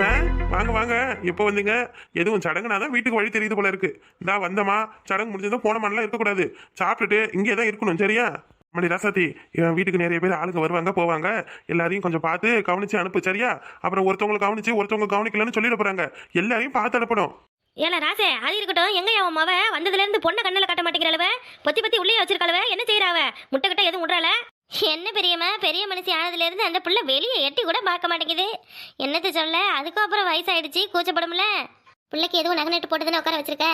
அத்தை, வாங்க வாங்க. எப்போ வந்தீங்க? எதுவும் சடங்குனாதான் வீட்டுக்கு வழி தெரியுது போல இருக்கு. இந்தா வந்தமா, சடங்கு முடிஞ்சதும் போனமானலாம் இருக்கக்கூடாது. சாப்பிட்டுட்டு இங்கே தான் இருக்கணும், சரியா? மணி ராசாத்தி, என் வீட்டுக்கு நிறைய பேர் ஆளுங்க வருவாங்க போவாங்க. எல்லாரையும் கொஞ்சம் பார்த்து கவனிச்சு அனுப்பு, சரியா? அப்புறம் ஒருத்தவங்களை கவனிச்சு ஒருத்தவங்க கவனிக்கலன்னு சொல்லிட போறாங்க. எல்லாரையும் பார்த்து அனுப்பணும். ஏல ராசே, அது இருக்கட்டும். எங்க அவன் மவ வந்ததுல இருந்து பொண்ணை கண்ணில் காட்ட மாட்டேங்கிறளவ, பொத்தி பொத்தி உள்ளே வச்சிருக்காளவ. என்ன செய்யறாவ? முட்டை கிட்ட எதுவும் விடுறாள? என்ன பெரியம்மா, பெரிய மனுஷி ஆனதுல இருந்து அந்த புள்ள வெளியே எட்டி கூட பார்க்க மாட்டேங்குது. என்னத்தை சொல்ல, அதுக்கும் அப்புறம் வயசாயிடுச்சு, கூச்சப்படும்ல. பிள்ளைக்கு எதுவும் நகை நட்டு போட்டுதானே உட்கார வச்சிருக்க.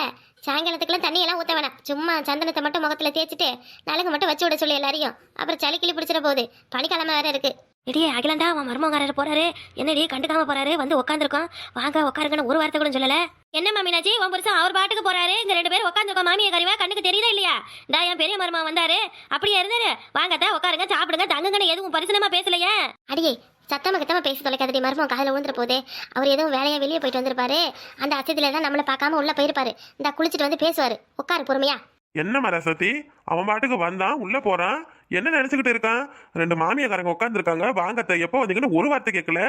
சாயங்காலத்துக்குலாம் தண்ணியெல்லாம் ஊற்ற வேணாம். சும்மா சந்தனத்தை மட்டும் முகத்துல தேய்ச்சிட்டு நலங்கு மட்டும் வச்சு விட சொல்லி எல்லாரையும். அப்புறம் சளி கிளி பிடிச்சிட போகுது, பனிக்கிழமை வேற இருக்கு. இடியே அகிலண்டா, அவன் மருமகாரர் போறாரு. என்னடியே கண்டுக்காம போறாரு? வந்து உட்காந்துருக்கோம். வாங்க உட்காருங்கன்னு ஒரு வார்த்தை கூட சொல்லல. என்ன மாமினாச்சி, உன் புருஷன் அவர் பாட்டுக்கு போறாரு, இங்க 2 பேரும் உட்காந்துருக்கோம். மாமியை கறிவா கண்ணுக்கு தெரியுதா இல்லையா? டா, என் பெரிய மருமா வந்தாரு, அப்படியே இருந்தாரு. வாங்கத்தான் உட்காருங்க, சாப்பிடுங்க, தங்குங்கன்னு எதுவும் பரிசனமா பேசலையே. அடியே சத்தமா கத்தமா பேசி தொலைக்காதடி, மருமம் காதில் விழுந்துற போது. அவர் எதுவும் வேலையா வெளியே போயிட்டு வந்திருப்பாரு. அந்த அச்சத்துல தான் நம்மளை பார்க்காம உள்ள போயிருப்பாரு. இந்த குளிச்சுட்டு வந்து பேசுவாரு. உட்காரு பொறுமையா. என்ன மரசத்தி, அவன் பாட்டுக்கு வந்தான், உள்ள போறான். என்ன நினைச்சுக்கிட்டு இருக்கான்? 2 மாமியாக்காரங்க உட்காந்துருக்காங்க. வாங்கத்த, எப்போ வந்தீங்கன்னு ஒரு வார்த்தை கேட்கல.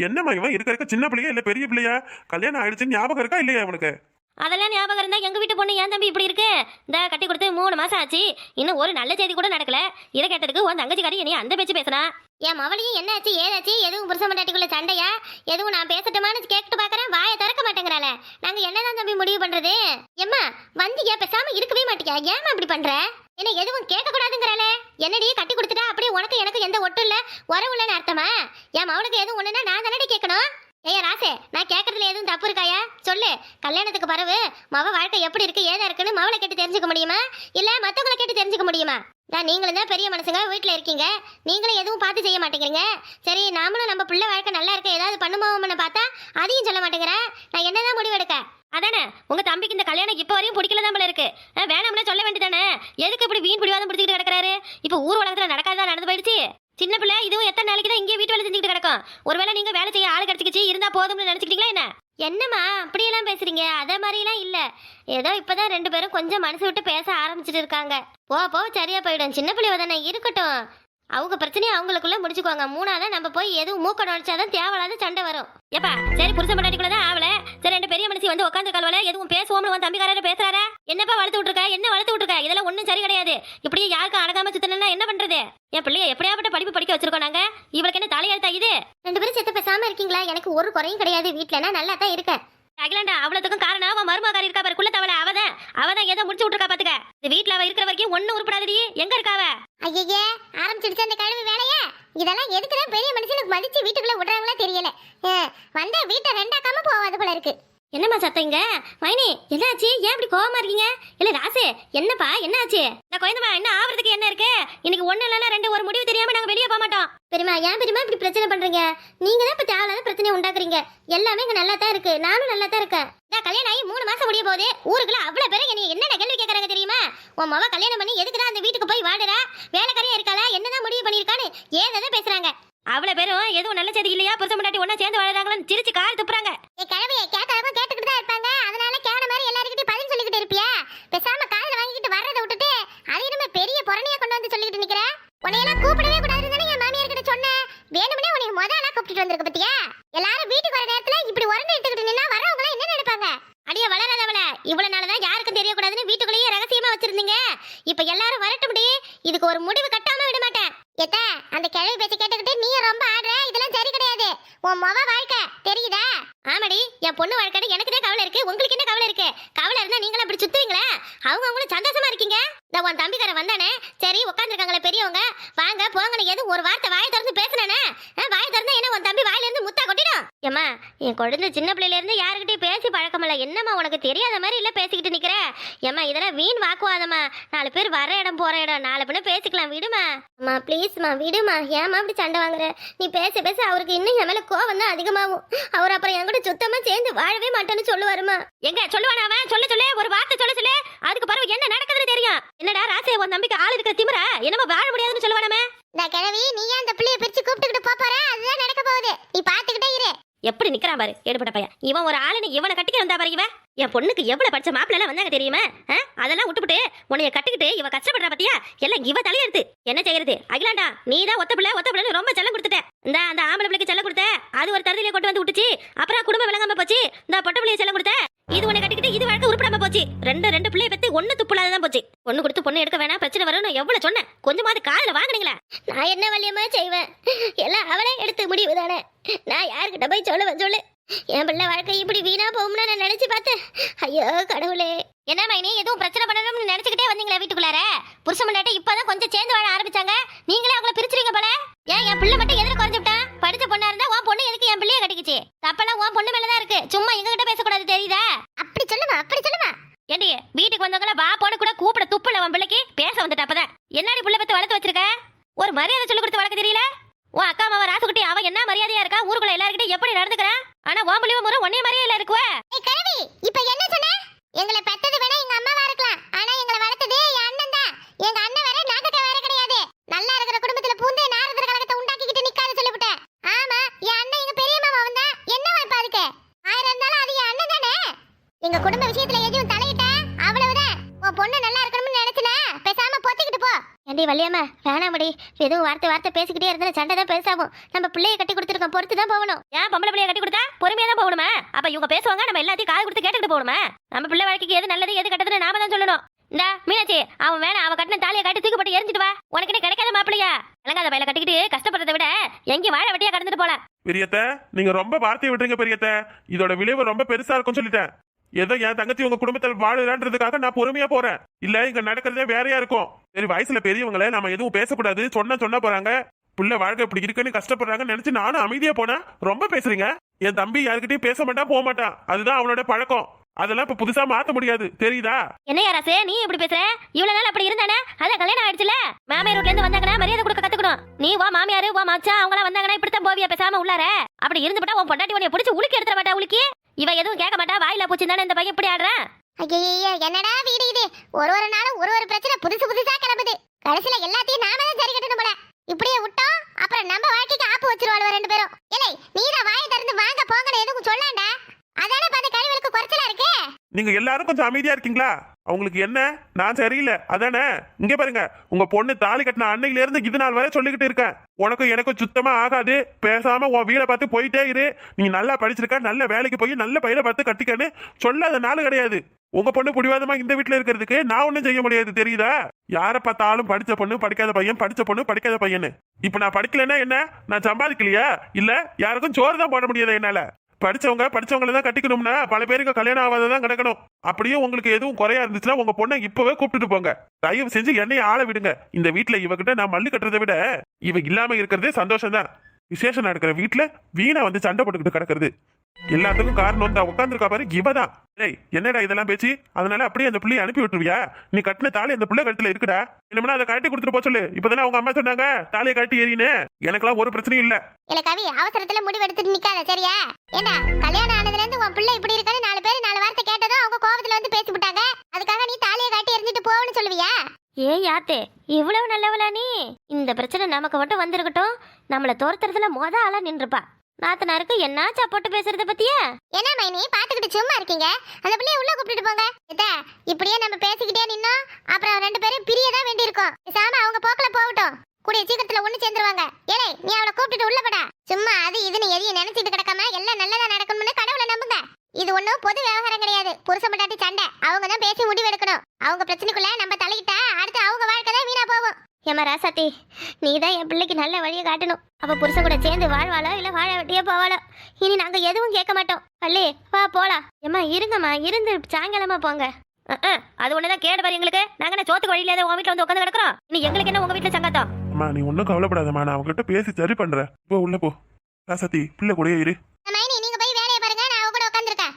என்னம்மா இவன் இருக்க சின்ன பிள்ளையா இல்ல பெரிய பிள்ளையா? கல்யாணம் ஆயிடுச்சுன்னு ஞாபகம் இருக்கா இல்லையா அவனுக்கு? அதெல்லாம் ஞாபகம் இருந்தா எங்க வீட்டு பொண்ணு ஏன் தம்பி இப்படி இருக்கு? இந்த கட்டி கொடுத்து 3 மாசம் ஆச்சு, இன்னும் ஒரு நல்ல செய்தி கூட நடக்கல. இதை கேட்டதுக்கு உன் தங்கச்சிக்காரி என்னைய அந்த பேச்சு பேசுனா. என் மவளையும் என்னாச்சு ஏதாச்சு, எதுவும் புருஷ மண்டாட்டிக்குள்ள சண்டையா, எதுவும் நான் பேசட்டுமான்னு கேட்டு பாக்குறேன். வாயை திறக்க மாட்டேங்கிறாள. நாங்க என்னதான் தம்பி முடிவு பண்றது? எம்மா வந்தீங்க, பேசாம இருக்கவே மாட்டியா? ஏமா இப்படி பண்ற? என்ன எதுவும் கேட்க கூடாதுங்கிறாள. என்னடி கட்டி கொடுத்துட்டா அப்படியே உனக்கு எனக்கு எந்த ஒட்டும் இல்ல, உறவு இல்லைன்னு அர்த்தமா? என் மவளுக்கு எதுவும் ஒண்ணுன்னா நான் தானடி கேட்கணும். ஏயா ராசே, நான் கேட்கறதுல எதுவும் தப்பு இருக்காயா? சொல்லு. கல்யாணத்துக்கு பிறகு மவ வாழ்க்கை எப்படி இருக்கு ஏதா இருக்குன்னு மவளை கேட்டு தெரிஞ்சுக்க முடியுமா, இல்ல மத்தவங்களை கேட்டு தெரிஞ்சுக்க முடியுமா? நீங்களும் தான் பெரிய மனுஷங்க, வீட்டுல இருக்கீங்க. நீங்களும் எதுவும் பார்த்து செய்ய மாட்டேங்கிறீங்க. சரி, நாமளும் நம்ம பிள்ளை வாழ்க்கை நல்லா இருக்க ஏதாவது பண்ணுமோன்னு பார்த்தா அதையும் சொல்ல மாட்டேங்கிறேன். நான் என்னதான் முடிவு எடுக்க? அதானே உங்க தம்பிக்கு இந்த கல்யாணம் இப்ப வரையும் பிடிக்கல தான் போல இருக்கு. வேணாம்னு சொல்ல வேண்டியதானே? எதுக்கு இப்படி வீண் பிடிவாதம் பிடிச்சிட்டு கிடக்குறாரு? இப்ப ஊர் உலகத்துல நடக்காதான் நடந்து போயிடுச்சு. சின்ன பிள்ளை இதுவும் எத்தனை நாளைக்கு தான் இங்கே வீட்டு வேலை செஞ்சுக்கிட்டு கிடக்கும்? ஒருவேளை நீங்க வேலை செய்ய ஆள் கிடைச்சிக்கிச்சு இருந்தா போதும்னு நினைச்சுக்கிட்டீங்களா என்ன? என்னம்மா அப்படியெல்லாம் பேசுறீங்க? அதே மாதிரிலாம் இல்ல. ஏதோ இப்பதான் 2 பேரும் கொஞ்சம் மனசு விட்டு பேச ஆரம்பிச்சுட்டு இருக்காங்க. போ சரியா போயிடும். சின்ன பிள்ளைவ தானே, இருக்கட்டும். அவங்க பிரச்சனையை அவங்களுக்குள்ள முடிச்சுக்குவாங்க. 3ஆதான் நம்ம போய் எதுவும் மூக்க நுழைச்சாதான் தேவையில்லாத சண்டை வரும். ஏப்பா சரி, புருஷ பண்டாட்டிக்குள்ளதான் ஆவல. சரி, 2 பெரிய மனுஷி வந்து உட்காந்து கலவல எதுவும் பேசுவோம்னு உன் தம்பிக்காரரு பேசுறாரா? என்னப்பா வளர்த்து விட்டுருக்க? என்ன வளர்த்து விட்டுருக்க? இதெல்லாம் ஒண்ணும் சரி கிடையாது. இப்படியே யாருக்கும் அடங்காம சுத்தணும்னா என்ன பண்றது? என் பிள்ளைய எப்படியாப்பட்ட படிப்பு படிக்க வச்சிருக்கோம் நாங்க. இவளுக்கு என்ன தலையெழுத்தா இது? 2 பேரும் செத்து பேசாம இருக்கீங்களா? எனக்கு ஒரு குறையும் கிடையாது. வீட்டுல நல்லா தான் இருக்கேன். அகிலாண்டா, அவ்வளவுக்கும் காரணம் அவன் மருமகாரி இருக்கா பாரு, குள்ள தவளை. அவதான் ஏதோ முடிச்சு விட்டுருக்கா பாத்துக்க. இந்த வீட்டுல அவ இருக்கிற வரைக்கும் ஒண்ணும் உருப்படாதடி. எங்க இருக்காவ? ஐயே, ஆரம்பிச்சிடுச்சு அந்த கழுவி வேலைய. இதெல்லாம் எதுக்குதான் பெரிய மனுஷனுக்கு மதிச்சு வீட்டுக்குள்ள விடுறாங்களா தெரியல. வந்த வீட்டை 2ஆக்காம போவாது போல இருக்கு. என்னம்மா சத்தம் இங்க? மைனி, என்னாச்சு? ஏன் இப்படி கோவமா இருக்கீங்க? இல்ல ராசு, என்னப்பா என்னாச்சு? நான் குழந்தைமா என்ன ஆவறதுக்கு என்ன இருக்கு? இன்னைக்கு 1 இல்லைன்னா 2 ஒரு முடிவு தெரியாம நாங்க வெளியே போக மாட்டோம். பெரியமா, ஏன் பெரியமா இப்படி பிரச்சனை பண்றீங்க? நீங்க தான் இப்ப தேவையில்லாத பிரச்சனையை உண்டாக்குறீங்க. எல்லாமே இங்க நல்லா தான் இருக்கு, நானும் நல்லா தான் இருக்கேன். கல்யாணம் ஆகி 3 மாசம் முடிய போகுது. ஊருக்குள்ள அவ்வளவு பேரும் என்ன என்னென்ன கேள்வி கேட்கறாங்க தெரியுமா? உன் மவ கல்யாணம் பண்ணி எதுக்குதான் அந்த வீட்டுக்கு போய் வாடுறா? வேலைக்காரியா இருக்காளா? என்னதான் முடிவு பண்ணிருக்கான்னு ஏதாவது பேசுறாங்க. அவ்வளவு பேரும் எதுவும் நல்ல செய்தி இல்லையா? புருஷ முன்னாடி ஒன்னா சேர்ந்து வாழறாங்கன்னு சிரிச்சு கால் துப்புறாங்க. கிழவியை கேட்டாலும் கேட்டுக்கிட்டு தான் இருப்பாங்க. அதனால கேன மாதிரி எல்லாருக்கிட்டையும் பதில் சொல்லிக்கிட்டு இருப்பியா? பேசாம காலில் வாங்கிக்கிட்டு வர்றதை விட்டுட்டு அதிகமா பெரிய புறணியா கொண்டு வந்து சொல்லிக்கிட்டு நிக்கிற. உன்னையெல்லாம் கூப்பிடவே கூடாதுன்னு தானே என் மாமியார் கிட்ட சொன்னேன். வேணும்னே உன்னை முதல்ல கூப்பிட்டு வந்திருக்க பத்தியா? எல்லாரும் வீட்டுக்கு வர நேரத்துல இப்படி உரண்டு எடுத்துக்கிட்டு நின்னா வரவங்க எல்லாம் என்ன நினைப்பாங்க? அடியே வளராதவள, இவ்வளவு நாளதான் யாருக்கும் தெரியக்கூடாதுன்னு வீட்டுக்குள்ளேயே ரகசியமா வச்சிருந்தீங்க. இப்ப எல்லாரும் வரட்டும் முடி. இதுக்கு ஒரு முடிவு கட்டாம விட மாட்டேன். ஏத்த, அந்த கிழவி பேச்ச கேட்டுக்கிட்டு நீ ரொம்ப ஆடுற. இதெல்லாம் சரி கிடையாது. உன் மொவ வாழ்க்கை தெரியுதா? ஆமாடி, என் பொண்ணு வாழ்க்கை எனக்கு தான் கவலை இருக்கு. உங்களுக்கு என்ன கவலை இருக்கு? கவலை இருந்தா நீங்களும் அப்படி சுத்துவீங்களா? அவங்களும் சந்தோஷமா இருக்கீங்க. இந்த உன் தம்பிக்காரன் வந்தானே, சரி உட்காந்துருக்காங்களே பெரியவங்க, வாங்க போங்கன்னு எது ஒரு வார்த்தை வாயை திறந்து பேசுனானே? வாயை திறந்தா என்ன உன் தம்பி வாயில இருந்து முத்தா கொட்டிடும்? ஏமா, என் குழந்தை சின்ன பிள்ளையில இருந்து யாருக்கிட்டையும் பேசி பழக்கமில்ல. என்னம்மா உனக்கு தெரியாத மாதிரி இல்ல பேசிக்கிட்டு நிக்கிற? ஏமா, இதெல்லாம் வீண் வாக்குவாதமா. 4 பேர் வர இடம் போற இடம், 4 பின்ன பேசிக்கலாம். விடுமா அம்மா, ப்ளீஸ்மா விடுமா. ஏமா அப்படி சண்டை வாங்குற? நீ பேச பேச அவருக்கு இன்னும் என் மேல கோவம் தான் அதிகமாகும். அவர் அப்புறம் என் கூட சுத்தமா சேர்ந்து வாழவே மாட்டேன்னு சொல்லுவாருமா. எங்க சொல்லுவானா அவன்? சொல்லு ஒரு வார்த்தை சொல்லு. அதுக்கு பிறகு என்ன நடக்குதுன்னு தெரியும். என்னடா ராசே, உன் நம்பிக்கை ஆள் இருக்கிற திமிர என்னமா வாழ முடியாதுன்னு சொல்லுவானே? நான் கிழவி, நீ ஏன் அந்த பிள்ளைய பிரிச்சு கூப்பிட்டுக்கிட்டு போற? அதுதான் நடக்க போகுது. நீ பாத்துக்கிட்டே இரு. எப்படி நிக்கிறான் பாரு எடுபட்ட பையன். இவன் ஒரு ஆளுன்னு இவனை கட்டிக்க வந்தா பாரு. இவன் என் பொண்ணுக்கு எவ்வளவு படிச்ச மாப்பிள்ள எல்லாம் வந்தாங்க தெரியுமா? அதெல்லாம் விட்டுவிட்டு உன்னைய கட்டிக்கிட்டு இவ கஷ்டப்படுறா பத்தியா? எல்லாம் இவ தலையெடுத்து என்ன செய்யறது? அகிலாண்டா நீ தான் ஒத்த பிள்ளை ரொம்ப செல்லம் கொடுத்துட்ட. இந்த அந்த ஆம்பளை பிள்ளைக்கு செல்லம் கொடுத்த, அது ஒரு தருதிலே கொண்டு வந்து விட்டுச்சு. அப்புறம் குடும்பம் விளங்காம போச்சு. இந்த பொட்ட பிள்ளைய செல்லம் கொடுத்த, இது உன்னை கட்டிக்கிட்டு இது வாழ்க்கை உருப்படாம போச்சு. ரெண்டு பிள்ளைய பத்தி ஒண்ணு துப்புலாதான் போச்சு. பொண்ணு கொடுத்து பொண்ணு எடுக்க வேணாம், பிரச்சனை வரும்னு எவ்வளவு சொன்னேன். கொஞ்சமாவது காதுல வாங்குனீங்களா? நான் என்ன வலியமா செய்வேன்? எல்லாம் அவளே எடுத்து முடிவு தானே. நான் யாருக்கிட்ட போய் சொல்லுவேன் சொல்லு? என் பிள்ளை வாழ்க்கை இப்படி வீணா போகும்னு நான் நினைச்சு பார்த்தேன். ஐயோ கடவுளே. என்ன மைனி, எதுவும் பிரச்சனை பண்ணணும்னு நினைச்சுக்கிட்டே வந்தீங்களா வீட்டுக்குள்ளார? புருஷன் முன்னாடி இப்பதான் கொஞ்சம் சேர்ந்து வாழ ஆரம்பிச்சாங்க, நீங்களே அவங்கள பிரிச்சுறீங்க போல. ஏன் என் பிள்ளை மட்டும் எதிர குறைஞ்சு விட்டான்? படிச்ச பொண்ணா இருந்தா உன் பொண்ணு எதுக்கு என் பிள்ளைய கட்டிக்கிச்சு? தப்பெல்லாம் உன் பொண்ணு மேலதான் இருக்கு. சும்மா எங்க கிட்ட பேசக்கூடாது தெரியுதா? அப்படி சொல்லுமா ஏண்டி, வீட்டுக்கு வந்தவங்கள வா போன கூட கூப்பிட துப்புல உன் பிள்ளைக்கு பேச வந்துட்டு. அப்பதான் என்னடி பிள்ளை பத்தி வளர்த்து வச்சிருக்க? ஒரு மரியாதை சொல்லி கொடுத்து வளர்க்க தெரியல? உன் அக்கா மாவ ராசுகுட்டி அவ என்ன மரியாதையா இருக்கா? ஊருக்குள்ள எல்லார்கிட்ட எப்படி நடந்துக்கிறான்? ஆனா உன் பிள்ளையும் முறை ஒன்னே மரியாதையில இருக்குவ. இப்ப என்ன சொன்ன? எங்களை பெத்தது வேணா எங்க அம்மாவா இருக்கலாம், ஆனா எங்களை வளர்த்தது என் அண்ணன் தான். எங்க அண்ணன் வேற நாக்கட்ட வேற கிடையாது. நல்லா இருக்கிற குடும்பத்துல பூந்தே நாரதர கலகத்தை உண்டாக்கிக்கிட்டு நிக்காத சொல்லிவிட்டேன். ஆமா, என் அண்ணன் எங்க பெரிய மாமா வந்தா என்ன வாய்ப்பா இருக்கு? ஆயிரம் இருந்தாலும் அது என் அண்ணன் தானே. எங்க குடும்ப விஷயத்துல எதுவும் தலையிட்ட அவ்வளவுதான். உன் பொண்ணு நல்லா இருக்கணும்னு நினைச்சுனா பேசாம பொத்திக்கிட்டு போ. ஏண்டி வள்ளியம்மா, வேணாமடி. எதுவும் வார்த்தை பேசிக்கிட்டே இருந்தா சண்டை தான் பெருசாகும். நம்ம பிள்ளைய கட்டி கொடுத்துருக்கோம், பொறுத்து தான் போகணும். ஏன் பொம்பளை பிள்ளைய கட்டி கொடுத்தா பொறுமையா தான் போகணுமா? அப்ப இவங்க பேசுவாங்க, நம்ம எல்லாத்தையும் காது கொடுத்து கேட்டுக்கிட்டு போகணுமா? நம்ம பிள்ளை வாழ்க்கைக்கு எது நல்லது எது கெட்டதுன்னு நாம தான் சொல்லணும். இந்த மீனாட்சி, அவன் வேணா அவ கட்டின தாலியை கட்டி தூக்கி போட்டு எரிஞ்சிட்டு வா. உனக்கு கிடைக்காத மாப்பிள்ளையா? இலங்காத பையில கட்டிக்கிட்டு கஷ்டப்படுறதை விட எங்கேயும் வாழ வெட்டியா கடந்துட்டு போல. பெரியத்த, நீங்க ரொம்ப வார்த்தையை விட்டுருங்க பெரியத்த. இதோட விளைவு ரொம்ப பெருசா இருக்கும்னு சொல்லிட்டேன். ஏதோ என் தங்கச்சி உங்க குடும்பத்தில் வாழுறான்றதுக்காக நான் பொறுமையா போறேன். இல்ல இங்க நடக்கிறதே வேறையா இருக்கும். சரி, வயசுல பெரியவங்கள நம்ம எதுவும் பேசக்கூடாது சொன்னா போறாங்க. புள்ள வாழ்க்கை இப்படி இருக்குன்னு கஷ்டப்படுறாங்கன்னு நினைச்சு நானும் அமைதியா போனேன். ரொம்ப பேசுறீங்க. என் தம்பி யாருக்கிட்டையும் பேச மாட்டான், போக மாட்டான். அதுதான் அவனோட பழக்கம். அதெல்லாம் இப்ப புதுசா மாத்த முடியாது, தெரியுதா? என்ன யாராசே நீ இப்படி பேசுற? இவ்வளவு நாள் அப்படி இருந்தானே, அதான் கல்யாணம் ஆயிடுச்சுல. மாமியார் வீட்ல இருந்து வந்தாங்கன்னா மரியாதை கொடுக்க கத்துக்கணும். நீ வா மாமியாரு வா மச்சான் அவங்கள வந்தாங்கன்னா இப்படித்தான் போவியா பேசாம உள்ளார? அப்படி இருந்துட்டா உன் பொண்டாட்டி உன்னைய பிடிச்சு உலுக்கி எடுத்துற மாட்டா. உலுக்கி இவ எதுவும் கேட்க மாட்டா. வாயில போச்சு தானே இந்த பையன் இப்படி ஆடுறான். ஐயோ என்னடா வீடு இது? ஒரு நாளும் ஒரு பிரச்சனை புதுசா கிளம்புது. கடைசியில எல்லாத்தையும் நாம தான் சரி கட்டணும் போல. இப்படியே விட்டோம் அப்புறம் நம்ம வாழ்க்கைக்கு ஆப்பு வச்சிருவாளுவ ரெண்டு பேரும். இல்லை நீதான் வாயை திறந்து வாங்க போங்கன்னு எதுவும் சொல்லாண்டா. அதானே பார்த்து கழிவுகளுக்கு குறைச்சலா இருக்கு. நீங்க எல்லாரும் கொஞ்சம் அமைதியா இருக்கீங்களா? அவங்களுக்கு என்ன, நான் சரியில்லை அதானே? இங்க பாருங்க, உங்க பொண்ணு தாலி கட்டின அன்னையில இருந்து இது நாள் வரை சொல்லிக்கிட்டு இருக்கேன். உனக்கும் எனக்கும் சுத்தமா ஆகாது. பேசாம உன் வீட பார்த்து போயிட்டே இரு. நீ நல்லா படிச்சிருக்க, நல்ல வேலைக்கு போய் நல்ல பையனை பார்த்து கட்டிக்கன்னு சொல்லாத நாள் கிடையாது. உங்க பொண்ணு புடிவாதமா இந்த வீட்டுல இருக்கிறதுக்கு நான் ஒண்ணும் செய்ய முடியாது, தெரியுதா? யார பார்த்தாலும் படிச்ச பொண்ணு படிக்காத பையன், படிச்ச பொண்ணு படிக்காத பையனு. இப்ப நான் படிக்கலன்னா என்ன? நான் சம்பாதிக்கலையா? இல்ல யாருக்கும் சோறு தான் போட முடியாது என்னால? படிச்சவங்களை தான் கட்டிக்கணும்னா பல பேருக்கு கல்யாணம் ஆகாததான் கிடக்கணும். அப்படியே உங்களுக்கு எதுவும் குறையா இருந்துச்சுன்னா உங்க பொண்ணை இப்பவே கூப்பிட்டுட்டு போங்க. தயவு செஞ்சு என்னைய ஆள விடுங்க. இந்த வீட்டுல இவகிட்ட நான் மல்லு கட்டுறதை விட இவ இல்லாம இருக்கிறதே சந்தோஷம் தான். விசேஷம் நடக்கிற வீட்டுல வீணா வந்து சண்டை போட்டுக்கிட்டு கிடக்குறது எல்லாத்துக்கும் காரணம் தான் உட்காந்துருக்கா பாரு இவதான். ஏய் என்னடா இதெல்லாம் பேச்சு? அதனால அப்படியே அந்த பிள்ளைய அனுப்பி விட்டுருவியா? நீ கட்டின தாலி அந்த பிள்ளை கழுத்துல இருக்குடா. என்னமோ அதை கட்டி கொடுத்துட்டு போ சொல்லு. இப்பதானே அவங்க அம்மா சொன்னாங்க தாலியை கட்டி ஏறினு. எனக்கெல்லாம் ஒரு பிரச்சனையும் இல்ல. இல்ல கவி, அவசரத்துல முடிவு எடுத்துட்டு நிக்காத சரியா? ஏண்டா கல்யாணம் ஆனதுல இருந்து உன் பிள்ளை இப்படி இருக்கான்னு 4 பேர் 4 வார்த்தை கேட்டதும் அவங்க கோபத்துல வந்து பேசி விட்டாங்க. அதுக்காக நீ தாலியை கட்டி எரிஞ்சிட்டு போவன்னு சொல்லுவியா? ஏ யாத்தே, இவ்வளவு நல்லவளா நீ? இந்த பிரச்சனை நமக்கு மட்டும் வந்திருக்கட்டும், நம்மள தோர்த்துறதுல ஆளா நின்றுப்பா. நாத்தனாருக்கு என்ன சப்போட்டு பேசுறத பத்தியா? என்ன மைனி பாத்துக்கிட்டு சும்மா இருக்கீங்க? அந்த பிள்ளைய உள்ள கூப்பிட்டு போங்க. இப்படியே நம்ம பேசிக்கிட்டே நின்னோம் அப்புறம் 2 பேரும் பிரியதான் வேண்டி இருக்கும். பேசாம அவங்க போக்குல போகட்டும். கூடிய சீக்கிரத்துல ஒண்ணு சேர்ந்துருவாங்க. ஏலே நீ அவளை கூப்பிட்டுட்டு உள்ள போடா. சும்மா அது இதுன்னு எதையும் நினைச்சிட்டு கிடக்காம எல்லாம் நல்லதா நடக்கணும்னு கடவுளை நம்புங்க. இது ஒண்ணும் பொது விவகாரம் கிடையாது. புருஷன் பொண்டாட்டி சண்டை, அவங்க தான் பேசி முடிவு எடுக்கணும். அவங்க பிரச்சனைக்குள்ள நம்ம தலையிட்டா அடுத்து அவங்க வாழ்க்கை தான் வீணா போகும். ஏமா ராசாத்தி, நீ தான் என் பிள்ளைக்கு நல்ல வழியை காட்டணும். அவ புருஷன் கூட சேர்ந்து வாழ்வாளோ இல்ல வாழ வெட்டியே போவாளோ. இனி நாங்க எதுவும் கேட்க மாட்டோம். பள்ளி வா போலாம். ஏமா இருங்கம்மா, இருந்து சாயங்காலமா போங்க. அது ஒண்ணுதான் கேடு பாரு எங்களுக்கு. நாங்க சோத்துக்கு வழியில உன் வீட்டுல வந்து உட்காந்து கிடக்குறோம். இனி எங்களுக்கு என்ன உங்க வீட்டுல சங்காத்தம்? அம்மா நீ ஒன்னும் கவலைப்படாதம்மா, நான் அவங்ககிட்ட பேசி சரி பண்றேன். போ உள்ள போ. ராசாத்தி பிள்ளை கூடயே இரு. நீங்க போய் வேலையை பாருங்க, நான் அவ கூட உட்காந்துருக்கேன்.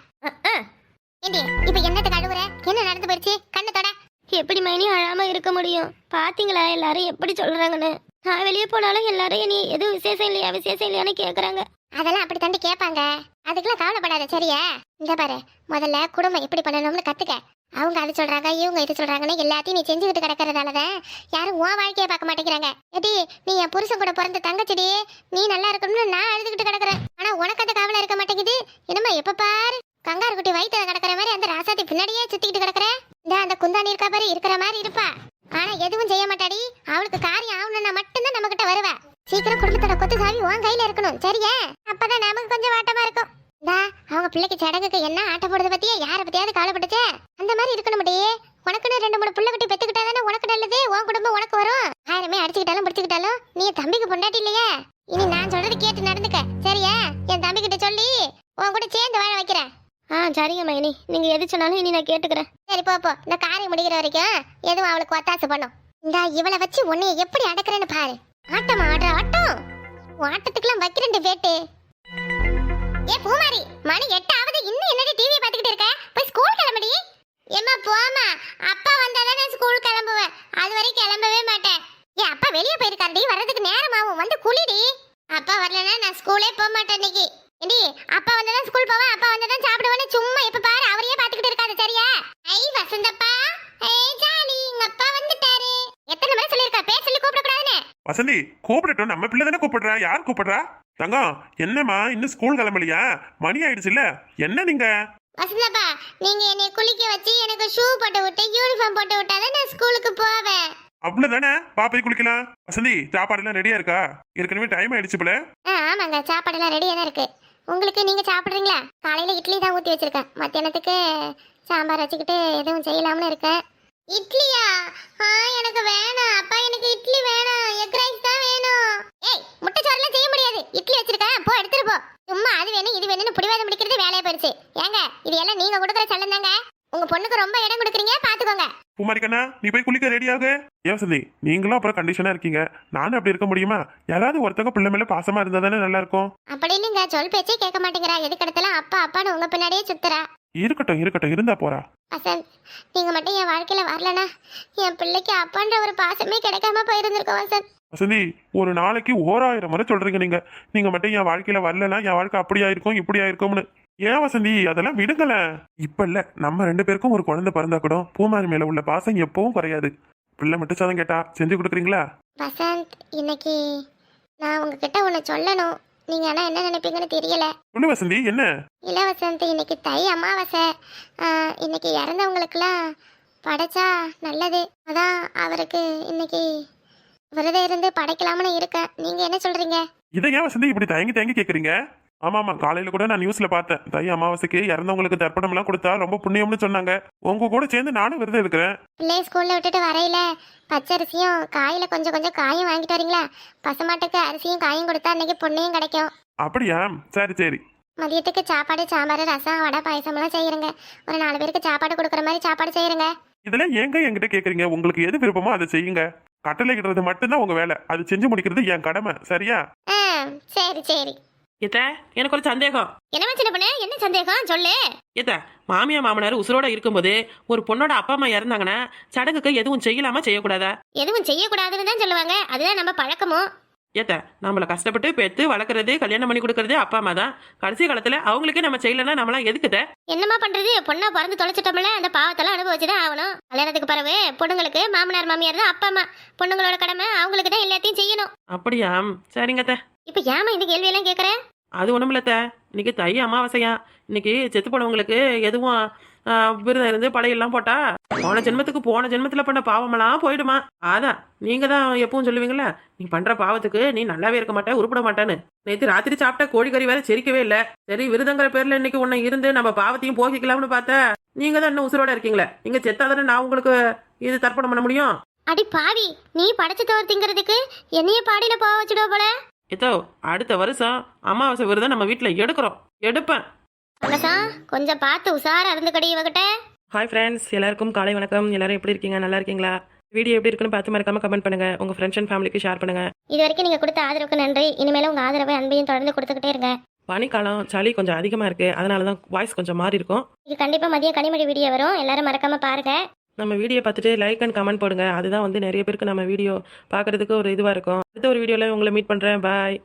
இப்ப என்னத்துக்கு அழுகுற? என்ன நடந்து போயிடுச்சு? கண்ணு தொட. எப்படி மைனி அழாம இருக்க முடியும்? பாத்தீங்களா எல்லாரும் எப்படி சொல்றாங்கன்னு? நான் வெளியே போனாலும் எல்லாரும் நீ எதுவும் விசேஷம் இல்லையான்னு கேக்குறாங்க. அதெல்லாம் அப்படி தாண்டி கேட்பாங்க. அதுக்கெல்லாம் கவலைப்படாத சரியா? இந்த பாரு, முதல்ல குடும்பம் எப்படி பண்ணணும்னு கத்துக்க. அவங்க அது சொல்றாங்க, இவங்க இது சொல்றாங்கன்னு எல்லாத்தையும் நீ செஞ்சுக்கிட்டு கிடக்கறதாலதான் யாரும் உன் வாழ்க்கையை பார்க்க மாட்டேங்கிறாங்க. ஏடி, நீ என் புருஷன் கூட பிறந்த தங்கச்சிடி, நீ நல்லா இருக்கணும்னு நான் அழுதுகிட்டு கிடக்குறேன். ஆனா உனக்கு அந்த கவலை இருக்க மாட்டேங்குது. என்னம்மா எப்ப பாரு கங்காரு குட்டி வயித்துல கிடக்குற மாதிரி அந்த ராசாத்தி பின்னாடியே சுத்திக்கிட்டு கிடக்குற. இந்த அந்த குந்தாணி இருக்கா பாரு, இருக்கிற மாதிரி இருப்பா. ஆனா எதுவும் செய்ய மாட்டாடி. அவளுக்கு காரியம் ஆகணும்னா மட்டும்தான் நம்ம கிட்ட வருவா. சீக்கிரம் குடும்பத்தோட கொத்து சாவி உன் கையில இருக்கணும் சரியா? அப்பதான் நமக்கு கொஞ்சம் வாட்டமா இருக்கும். இந்தா அவங்க பிள்ளைக்கு சடங்குக்கு என்ன ஆட்ட போடுறது பத்தியா யாரை பத்தியாவது கவலைப்பட்டுச்சே? அந்த மாதிரி இருக்கணும் முடியே. உனக்குன்னு 2-3 புள்ள குட்டி பெத்துக்கிட்டாதானே உனக்கு நல்லது. உன் குடும்பம் உனக்கு வரும். ஆயிரமே அடிச்சுக்கிட்டாலும் பிடிச்சுக்கிட்டாலும் நீ தம்பிக்கு பொண்டாட்டி இல்லையே. இனி நான் சொல்றது கேட்டு நடந்துக்க சரியா? என் தம்பி கிட்ட சொல்லி உன் கூட சேர்ந்து வாழ வைக்கிறேன். சரிங்க மைனி, நீங்க எது சொன்னாலும் இனி நான் கேட்டுக்கிறேன். சரி போ, இந்த காரியம் முடிகிற வரைக்கும் எதுவும் அவளுக்கு ஒத்தாசு பண்ணும். இந்த இவளை வச்சு உன்னைய எப்படி அடக்குறேன்னு பாரு. ஆட்டமா ஆடுற ஆட்டம், ஆட்டத்துக்குலாம் வைக்கிறேன் வேட்டு. ஏ பூமாரி, மணி 8 ஆகுது, இன்னும் என்னடி டிவி பார்த்துக்கிட்டு இருக்க? போய் ஸ்கூல் கிளம்படி. ஏம்மா போமா, அப்பா வந்தாதான் நான் ஸ்கூல் கிளம்புவேன். அது வரைக்கும் கிளம்பவே மாட்டேன். ஏன் அப்பா வெளியே போயிருக்காருடி, வர்றதுக்கு நேரமாகும். வந்து குளிடி. அப்பா வரலன்னா நான் ஸ்கூலே போக மாட்டேன் இன்னைக்கு. ஏண்டி, அப்பா வந்தாதான் ஸ்கூல் போவேன், அப்பா வந்தாதான் சாப்பிடுவேன்னு சும்மா எப்ப பாரு அவரையே பார்த்துக்கிட்டு இருக்காது சரியா? ஐ வசந்தப்பா, ஏய் ஜாலி, உங்க அப்பா வந்துட்டாரு. எத்தனை முறை சொல்லிருக்கா பேர் சொல்லி கூப்பிட கூடாதுன்னு? வசந்தி கூப்பிடட்டும், நம்ம பிள்ளை தானே கூப்பிடுறா. யார் கூப்பிடுறா? தங்கம் என்னம்மா இன்னும் ஸ்கூல் கிளம்பலையா? மணி ஆயிடுச்சுல்ல, என்ன நீங்க? வசந்தப்பா, நீங்க என்னை குளிக்க வச்சு எனக்கு ஷூ போட்டு விட்டு யூனிஃபார்ம் போட்டு விட்டாதான் நான் ஸ்கூலுக்கு போவேன். அவ்வளவுதானே, போய் குளிக்கலாம். வசந்தி சாப்பாடு எல்லாம் ரெடியா இருக்கா? ஏற்கனவே டைம் ஆயிடுச்சு போல. ஆமாங்க, சாப்பாடெல்லாம் ரெடியா தான் இருக்கு. உங்களுக்கு நீங்க சாப்பிடுறீங்களா? காலையில இட்லி தான் ஊத்தி வச்சிருக்கேன். மத்தியானத்துக்கு சாம்பார் வச்சுக்கிட்டு எதுவும் செய்யலாம்னு இருக்கேன். இட்லியா? எனக்கு வேணாம் அப்பா, எனக்கு இட்லி வேணாம். எக் ரைஸ் தான் வேணும். ஏய், முட்டை சோறுலாம் செய்ய முடியாது. இட்லி வச்சிருக்கேன், போ எடுத்துட்டு போ. சும்மா அது வேணும் இது வேணும்னு பிடிவாதம் பிடிக்கிறது வேலையா போயிடுச்சு. ஏங்க, இது எல்லாம் நீங்க கொடுக்குற செல்லம் தாங்க. உங்க பொண்ணுக்கு ரொம்ப இடம் கொடுக்குறீங்க, பாத்துக்கோங்க. பூமாரி கண்ணா, நீ போய் குளிக்க ரெடியாக. ஏன் வசந்தி, நீங்களும் அப்புறம் கண்டிஷனா இருக்கீங்க, நானும் அப்படி இருக்க முடியுமா? யாராவது ஒருத்தவங்க பிள்ளை மேல பாசமா இருந்தா தானே நல்லா இருக்கும். அப்படின்னு சொல் பேச்சே கேட்க மாட்டேங்கிறா. எதுக்கு இடத்துல அப்பா அப்பான்னு உங்க பின்னாடியே சுத்துறா. இருக்கட்டும் இருந்தா போறா. வசந்த், நீங்க மட்டும் என் வாழ்க்கையில வரலனா என் பிள்ளைக்கு அப்பான்ற ஒரு பாசமே கிடைக்காம போயிருந்திருக்கோம் வசந்த். வசந்தி, ஒரு நாளைக்கு 1000 முறை சொல்றீங்க நீங்க மட்டும் என் வாழ்க்கையில வரலனா என் வாழ்க்கை அப்படியா இருக்கும் இப்படியா இருக்கும்னு. ஏன் வசந்தி, அதெல்லாம் விடுங்கள. இப்ப இல்ல, நம்ம 2 பேருக்கும் ஒரு குழந்தை பிறந்தா கூட பூமாரி மேல உள்ள பாசம் எப்பவும் குறையாது. பிள்ளை மட்டும் சாதம் கேட்டா செஞ்சு கொடுக்குறீங்களா? வசந்த், இன்னைக்கு நான் உங்ககிட்ட ஒண்ணு சொல்லணும். நீங்க ஆனா என்ன நினைப்பீங்கன்னு தெரியல. சொல்லு வசந்தி, என்ன? இல்ல வசந்த், இன்னைக்கு தை அமாவாசை. இன்னைக்கு இறந்தவங்களுக்குலாம் படைச்சா நல்லது. அதான் அவருக்கு இன்னைக்கு விரதம் இருந்து படைக்கலாம்னு இருக்கேன். நீங்க என்ன சொல்றீங்க? இதை ஏன் வசந்தி இப்படி தயங்கி கேக்குறீங்க? ஆமா, காலையில கூட நான் நியூஸ்ல பார்த்தேன். தை அமாவாசைக்கு இறந்தவங்களுக்கு தர்ப்பணம் எல்லாம் கொடுத்தா ரொம்ப புண்ணியம்னு சொன்னாங்க. உங்க கூட சேர்ந்து நானும் விரதம் இருக்கிறேன். பிள்ளைய ஸ்கூல்ல விட்டுட்டு வரையில பச்சரிசியும் காயில கொஞ்சம் காயும் வாங்கிட்டு வரீங்களா? பசுமாட்டுக்கு அரிசியும் காயும் கொடுத்தா அன்னைக்கு புண்ணியம் கிடைக்கும். அப்படியா? சரி. மதியத்துக்கு சாப்பாடு, சாம்பார், ரசம், வடை, பாயசம் எல்லாம் செய்யறங்க. ஒரு 4 பேருக்கு சாப்பாடு கொடுக்குற மாதிரி சாப்பாடு செய்யறங்க. இதெல்லாம் ஏங்க என்கிட்ட கேக்குறீங்க? உங்களுக்கு எது விருப்பமோ அதை செய்யுங்க. கட்டளை கிட்டுறது மட்டும்தான் உங்க வேலை, அது செஞ்சு முடிக்கிறது என் கடமை சரியா? சரி. ஏத்த, எனக்கு ஒரு சந்தேகம். என்ன சின்ன பொண்ணு, என்ன சந்தேகம் சொல்லு. ஏத்த, மாமியா மாமனார் உசுரோட இருக்கும்போது ஒரு பொண்ணோட அப்பா அம்மா இறந்தாங்கன்னா சடங்குக்கு எதுவும் செய்யலாமா செய்யக்கூடாதா? எதுவும் செய்யக்கூடாதுன்னு தான் சொல்லுவாங்க. அதுதான் நம்ம பழக்கமும். ஏத்த, நம்மள கஷ்டப்பட்டு பெத்து வளர்க்கறது கல்யாணம் பண்ணி கொடுக்கறது அப்பா அம்மா தான். கடைசி காலத்துல அவங்களுக்கே நம்ம செய்யலன்னா நம்மளாம் எதுக்குத? என்னமா பண்றது? பொண்ணா பிறந்து தொலைச்சிட்டோம்ல, அந்த பாவத்தெல்லாம் அனுபவிச்சுதான் ஆகணும். கல்யாணத்துக்கு பிறகு பொண்ணுங்களுக்கு மாமனார் மாமியார் தான் அப்பா அம்மா. பொண்ணுங்களோட கடமை அவங்களுக்கு தான் எல்லாத்தையும் செய்யணும். அப்படியா? சரிங்க அத்தை. இப்ப ஏமா இந்த கேள்வி எல்லாம் கேக்குற? அது ஒண்ணுமில்லத்த, இன்னைக்கு தை அமாவாசையா. இன்னைக்கு செத்து போனவங்களுக்கு எதுவும் விரதம் இருந்து படையெல்லாம் போட்டா போன ஜென்மத்துல பண்ண பாவமெல்லாம் போயிடுமா. அதான் நீங்க தான் எப்பவும் சொல்லுவீங்கல்ல, நீ பண்ற பாவத்துக்கு நீ நல்லாவே இருக்க மாட்டே, உருப்பட மாட்டேன்னு. நேற்று ராத்திரி சாப்பிட்ட கோழிக்கறி வேற செரிக்கவே இல்லை. சரி, விருதங்கிற பேர்ல இன்னைக்கு உன்னை இருந்து நம்ம பாவத்தையும் போகிக்கலாம்னு பார்த்தா நீங்க தான் இன்னும் உசுரோட இருக்கீங்களே. நீங்க செத்தாதானே நான் உங்களுக்கு இது தர்ப்பணம் பண்ண முடியும். அடி பாவி, நீ படைச்சு தோர்த்திங்கிறதுக்கு என்னைய பாடியில போக வச்சுடோ போல. ஏதோ அடுத்த வருஷம் அமாவாசை விரதம் நம்ம வீட்டுல எடுப்பேன். கொஞ்சம் பார்த்து உசாரா இருந்துக்கடி இவகிட்ட. ஹாய் ஃப்ரெண்ட்ஸ், எல்லாருக்கும் காலை வணக்கம். எல்லாரும் எப்படி இருக்கீங்க? நல்லா இருக்கீங்களா? வீடியோ எப்படி இருக்குன்னு பார்த்து மறக்காம கமெண்ட் பண்ணுங்க. உங்க ஃப்ரெண்ட்ஸ் அண்ட் ஃபேமிலிக்கு ஷேர் பண்ணுங்க. இது வரைக்கும் நீங்க கொடுத்த ஆதரவுக்கு நன்றி. இனிமேல உங்க ஆதரவை அன்பையும் தொடர்ந்து கொடுத்துக்கிட்டே இருங்க. பனிக்காலம், சளி கொஞ்சம் அதிகமா இருக்கு, அதனாலதான் வாய்ஸ் கொஞ்சம் மாறி இருக்கும். இது கண்டிப்பா மதியம் கனிமொழி வீடியோ வரும், எல்லாரும் மறக்காம பாருங்க. நம்ம வீடியோ பார்த்துட்டு லைக் அண்ட் கமெண்ட் போடுங்க. அதுதான் நிறைய பேருக்கு நம்ம வீடியோ பார்க்கறதுக்கு ஒரு இதுவா இருக்கும். அடுத்த ஒரு வீடியோல உங்களை மீட் பண்றேன். பாய்.